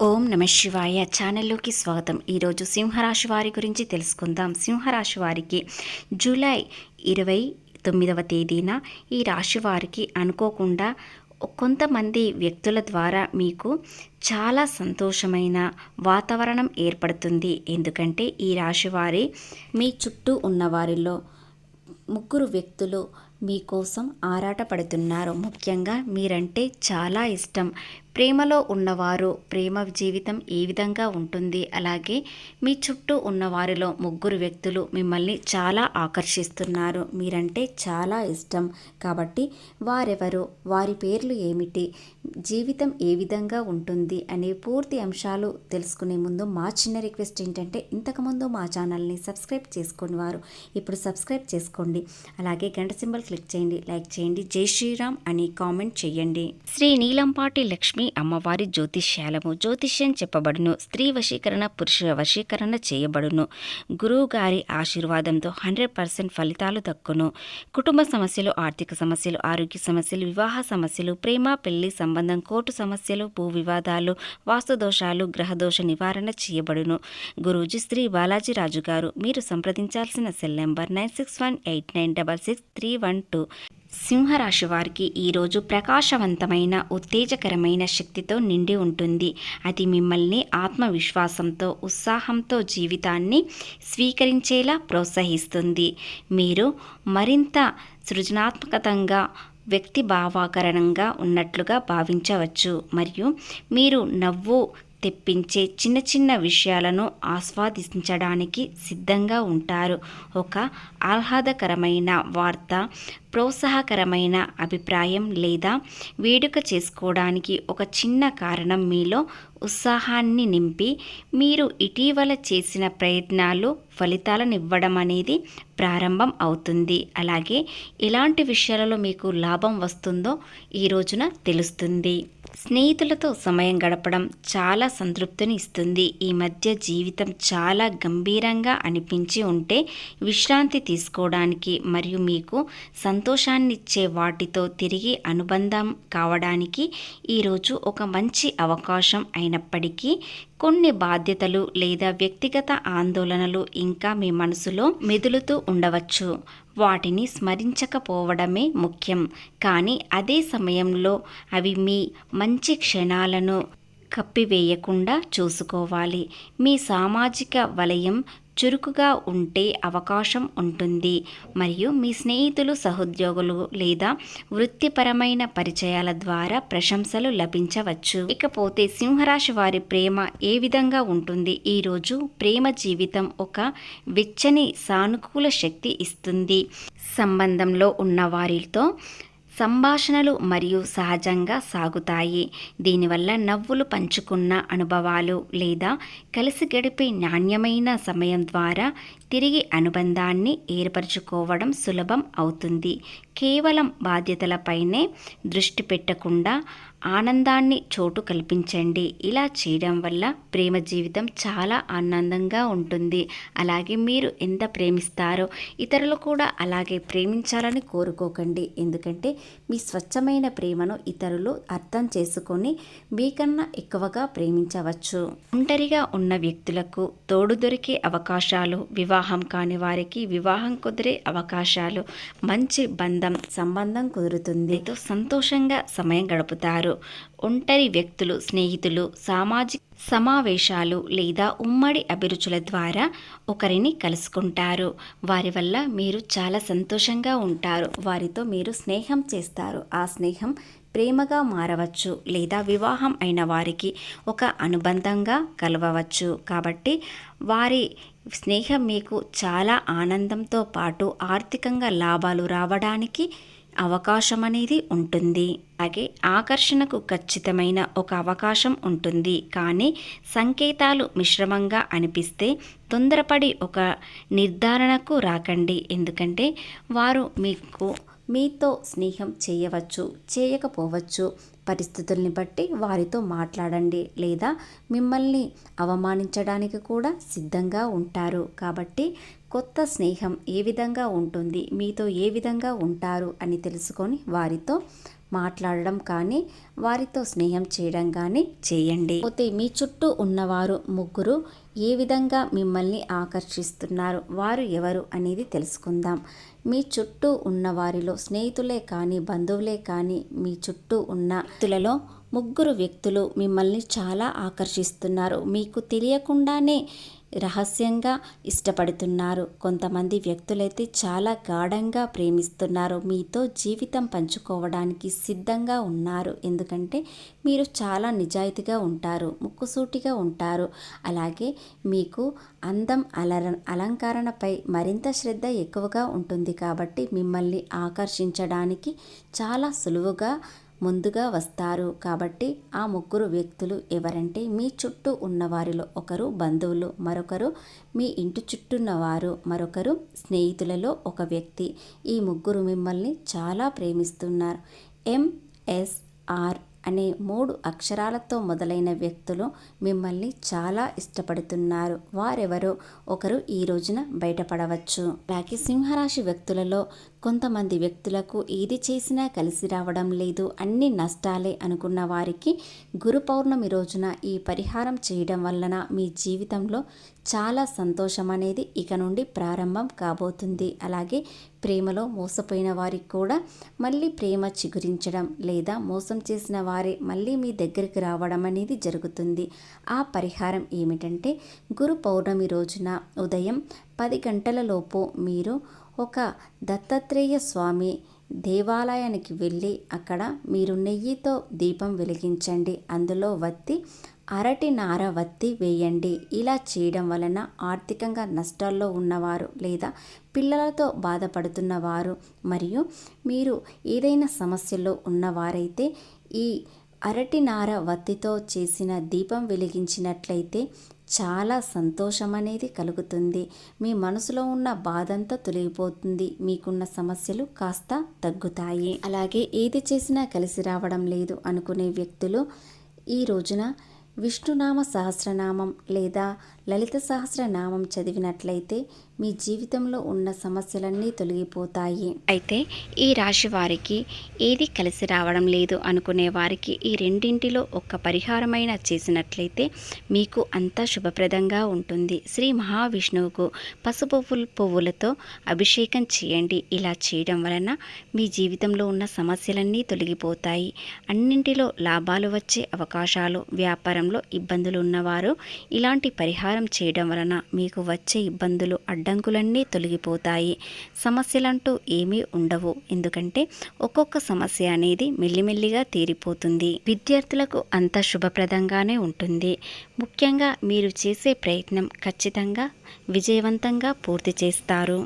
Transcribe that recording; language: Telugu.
ఓం నమ శివాయ ఛానల్లోకి స్వాగతం. ఈరోజు సింహరాశి వారి గురించి తెలుసుకుందాం. సింహరాశి వారికి జూలై 29వ తేదీన ఈ రాశి వారికి అనుకోకుండా కొంతమంది వ్యక్తుల ద్వారా మీకు చాలా సంతోషమైన వాతావరణం ఏర్పడుతుంది. ఎందుకంటే ఈ రాశి వారి మీ చుట్టూ ఉన్న వారిలో ముగ్గురు వ్యక్తులు మీకోసం ఆరాటపడుతున్నారు. ముఖ్యంగా మీరంటే చాలా ఇష్టం. ప్రేమలో ఉన్నవారు ప్రేమ జీవితం ఏ విధంగా ఉంటుంది, అలాగే మీ చుట్టూ ఉన్న వారిలో ముగ్గురు వ్యక్తులు మిమ్మల్ని చాలా ఆకర్షిస్తున్నారు. మీరంటే చాలా ఇష్టం. కాబట్టి వారెవరు, వారి పేర్లు ఏమిటి, జీవితం ఏ విధంగా ఉంటుంది అనే పూర్తి అంశాలు తెలుసుకునే ముందు మా చిన్న రిక్వెస్ట్ ఏంటంటే, ఇంతకుముందు మా ఛానల్ని సబ్స్క్రైబ్ చేసుకుని వారు ఇప్పుడు సబ్స్క్రైబ్ చేసుకోండి. అలాగే గంట సింబల్ క్లిక్ చేయండి, లైక్ చేయండి, జై శ్రీరామ్ అని కామెంట్ చేయండి. శ్రీ నీలంపాటి లక్ష్మి అమ్మవారి జ్యోతిష్యాలము. జ్యోతిష్యం చెప్పబడును. స్త్రీ వశీకరణ, పురుష వశీకరణ చేయబడును. గురువు గారి ఆశీర్వాదంతో 100% ఫలితాలు దక్కును. కుటుంబ సమస్యలు, ఆర్థిక సమస్యలు, ఆరోగ్య సమస్యలు, వివాహ సమస్యలు, ప్రేమ పెళ్లి సంబంధం, కోర్టు సమస్యలు, భూ వివాదాలు, వాస్తు దోషాలు, గ్రహదోష నివారణ చేయబడును. గురూజీ శ్రీ బాలాజీ రాజు గారు. మీరు సంప్రదించాల్సిన సెల్ నెంబర్ 9618666312. సింహరాశి వారికి ఈరోజు ప్రకాశవంతమైన, ఉత్తేజకరమైన శక్తితో నిండి ఉంటుంది. అది మిమ్మల్ని ఆత్మవిశ్వాసంతో, ఉత్సాహంతో జీవితాన్ని స్వీకరించేలా ప్రోత్సహిస్తుంది. మీరు మరింత సృజనాత్మకంగా, వ్యక్తి భావాకరణంగా ఉన్నట్లుగా భావించవచ్చు. మరియు మీరు నవ్వు తెప్పించే చిన్న చిన్న విషయాలను ఆస్వాదించడానికి సిద్ధంగా ఉంటారు. ఒక ఆహ్లాదకరమైన వార్త, ప్రోత్సాహకరమైన అభిప్రాయం లేదా వేడుక చేసుకోవడానికి ఒక చిన్న కారణం మీలో ఉత్సాహాన్ని నింపి, మీరు ఇటీవల చేసిన ప్రయత్నాలు ఫలితాలనివ్వడం అనేది ప్రారంభం అవుతుంది. అలాగే ఎలాంటి విషయాలలో మీకు లాభం వస్తుందో ఈ రోజున తెలుస్తుంది. స్నేహితులతో సమయం గడపడం చాలా సంతృప్తిని ఇస్తుంది. ఈ మధ్య జీవితం చాలా గంభీరంగా అనిపించి ఉంటే విశ్రాంతి తీసుకోవడానికి మరియు మీకు సంతోషాన్నిచ్చే వాటితో తిరిగి అనుబంధం కావడానికి ఈరోజు ఒక మంచి అవకాశం అయినప్పటికీ కొన్ని బాధ్యతలు లేదా వ్యక్తిగత ఆందోళనలు ఇంకా మీ మనసులో మెదులుతూ ఉండవచ్చు. వాటిని స్మరించకపోవడమే ముఖ్యం. కానీ అదే సమయంలో అవి మీ మంచి క్షణాలను కప్పివేయకుండా చూసుకోవాలి. మీ సామాజిక వలయం చురుకుగా ఉంటే అవకాశం ఉంటుంది మరియు మీ స్నేహితులు, సహోద్యోగులు లేదా వృత్తిపరమైన పరిచయాల ద్వారా ప్రశంసలు లభించవచ్చు. ఇకపోతే సింహరాశి వారి ప్రేమ ఏ విధంగా ఉంటుంది? ఈరోజు ప్రేమ జీవితం ఒక వెచ్చని, సానుకూల శక్తి ఇస్తుంది. సంబంధంలో ఉన్న వారితో సంభాషణలు మరియు సహజంగా సాగుతాయి. దీనివల్ల నవ్వులు పంచుకున్న అనుభవాలు లేదా కలిసి గడిపే నాణ్యమైన సమయం ద్వారా తిరిగి అనుబంధాన్ని ఏర్పరచుకోవడం సులభం అవుతుంది. కేవలం బాధ్యతలపైనే దృష్టి పెట్టకుండా ఆనందాన్ని చోటు కల్పించండి. ఇలా చేయడం వల్ల ప్రేమ జీవితం చాలా ఆనందంగా ఉంటుంది. అలాగే మీరు ఎంత ప్రేమిస్తారో ఇతరులు కూడా అలాగే ప్రేమించాలని కోరుకోకండి. ఎందుకంటే మీ స్వచ్ఛమైన ప్రేమను ఇతరులు అర్థం చేసుకొని మీకన్నా ఎక్కువగా ప్రేమించవచ్చు. ఒంటరిగా ఉన్న వ్యక్తులకు తోడు దొరికే అవకాశాలు, వివాహం కాని వారికి వివాహం కుదిరే అవకాశాలు, మంచి సంబంధం కుదురుతుంది. సంతోషంగా సమయం గడుపుతారు. ఒంటరి వ్యక్తులు, స్నేహితులు, సామాజిక సమావేశాలు లేదా ఉమ్మడి అభిరుచుల ద్వారా ఒకరిని కలుసుకుంటారు. వారి వల్ల మీరు చాలా సంతోషంగా ఉంటారు. వారితో మీరు స్నేహం చేస్తారు. ఆ స్నేహం ప్రేమగా మారవచ్చు లేదా వివాహం అయిన వారికి ఒక అనుబంధంగా కలవవచ్చు. కాబట్టి వారి స్నేహం మీకు చాలా ఆనందంతో పాటు ఆర్థికంగా లాభాలు రావడానికి అవకాశం అనేది ఉంటుంది. అలాగే ఆకర్షణకు ఖచ్చితమైన ఒక అవకాశం ఉంటుంది. కానీ సంకేతాలు మిశ్రమంగా అనిపిస్తే తొందరపడి ఒక నిర్ధారణకు రాకండి. ఎందుకంటే వారు మీతో స్నేహం చేయవచ్చు, చేయకపోవచ్చు. పరిస్థితుల్ని బట్టి వారితో మాట్లాడండి లేదా మిమ్మల్ని అవమానించడానికి కూడా సిద్ధంగా ఉంటారు. కాబట్టి కొత్త స్నేహం ఏ విధంగా ఉంటుంది, మీతో ఏ విధంగా ఉంటారు అని తెలుసుకొని వారితో మాట్లాడడం కానీ వారితో స్నేహం చేయడం కానీ చేయండి. పోతే మీ చుట్టూ ఉన్నవారు ముగ్గురు ఏ విధంగా మిమ్మల్ని ఆకర్షిస్తున్నారు, వారు ఎవరు అనేది తెలుసుకుందాం. మీ చుట్టూ ఉన్న వారిలో స్నేహితులే కానీ బంధువులే కానీ మీ చుట్టూ ఉన్న వ్యక్తులలో ముగ్గురు వ్యక్తులు మిమ్మల్ని చాలా ఆకర్షిస్తున్నారు. మీకు తెలియకుండానే రహస్యంగా ఇష్టపడుతున్నారు. కొంతమంది వ్యక్తులైతే చాలా గాఢంగా ప్రేమిస్తున్నారు. మీతో జీవితం పంచుకోవడానికి సిద్ధంగా ఉన్నారు. ఎందుకంటే మీరు చాలా నిజాయితీగా ఉంటారు, ముక్కుసూటిగా ఉంటారు. అలాగే మీకు అందం అలంకరణపై మరింత శ్రద్ధ ఎక్కువగా ఉంటుంది. కాబట్టి మిమ్మల్ని ఆకర్షించడానికి చాలా సులువుగా ముందుగా వస్తారు. కాబట్టి ఆ ముగ్గురు వ్యక్తులు ఎవరంటే మీ చుట్టూ ఉన్నవారిలో ఒకరు బంధువులు, మరొకరు మీ ఇంటి చుట్టూన్నవారు, మరొకరు స్నేహితులలో ఒక వ్యక్తి. ఈ ముగ్గురు మిమ్మల్ని చాలా ప్రేమిస్తున్నారు. MSR అనే 3 అక్షరాలతో మొదలైన వ్యక్తులు మిమ్మల్ని చాలా ఇష్టపడుతున్నారు. వారెవరో ఒకరు ఈ రోజున బయటపడవచ్చు. అలాగే సింహరాశి వ్యక్తులలో కొంతమంది వ్యక్తులకు ఏది చేసినా కలిసి రావడం లేదు, అన్ని నష్టాలే అనుకున్న వారికి గురు పౌర్ణమి రోజున ఈ పరిహారం చేయడం వలన మీ జీవితంలో చాలా సంతోషం అనేది ఇక నుండి ప్రారంభం కాబోతుంది. అలాగే ప్రేమలో మోసపోయిన వారికి కూడా మళ్ళీ ప్రేమ చిగురించడం లేదా మోసం చేసిన వారే మళ్ళీ మీ దగ్గరికి రావడం అనేది జరుగుతుంది. ఆ పరిహారం ఏమిటంటే గురు పౌర్ణమి రోజున ఉదయం 10 గంటలలోపు మీరు ఒక దత్తాత్రేయ స్వామి దేవాలయానికి వెళ్ళి అక్కడ మీరు నెయ్యితో దీపం వెలిగించండి. అందులో అరటి నార వత్తి వేయండి. ఇలా చేయడం వలన ఆర్థికంగా నష్టాల్లో ఉన్నవారు లేదా పిల్లలతో బాధపడుతున్నవారు మరియు మీరు ఏదైనా సమస్యలో ఉన్నవారైతే ఈ అరటి నార వత్తితో చేసిన దీపం వెలిగించినట్లయితే చాలా సంతోషం అనేది కలుగుతుంది. మీ మనసులో ఉన్న బాధంతా తొలగిపోతుంది. మీకున్న సమస్యలు కాస్త తగ్గుతాయి. అలాగే ఏది చేసినా కలిసి రావడం లేదు అనుకునే వ్యక్తులు ఈ రోజున విష్ణునామ సహస్రనామం లేదా లలిత సహస్రనామం చదివినట్లయితే మీ జీవితంలో ఉన్న సమస్యలన్నీ తొలగిపోతాయి. అయితే ఈ రాశి వారికి ఏది కలిసి రావడం లేదు అనుకునే వారికి ఈ రెండింటిలో ఒక్క పరిహారమైన చేసినట్లయితే మీకు అంతా శుభప్రదంగా ఉంటుంది. శ్రీ మహావిష్ణువుకు పసుపు పువ్వులతో అభిషేకం చేయండి. ఇలా చేయడం వలన మీ జీవితంలో ఉన్న సమస్యలన్నీ తొలగిపోతాయి. అన్నింటిలో లాభాలు వచ్చే అవకాశాలు, వ్యాపారంలో ఇబ్బందులు ఉన్నవారు ఇలాంటి పరిహారం చేయడం వలన మీకు వచ్చే ఇబ్బందులు, అడ్డంకులన్నీ తొలగిపోతాయి. సమస్యలంటూ ఏమీ ఉండవు. ఎందుకంటే ఒక్కొక్క సమస్య అనేది మెల్లిమెల్లిగా తీరిపోతుంది. విద్యార్థులకు అంత శుభప్రదంగానే ఉంటుంది. ముఖ్యంగా మీరు చేసే ప్రయత్నం ఖచ్చితంగా విజయవంతంగా పూర్తి చేస్తారు.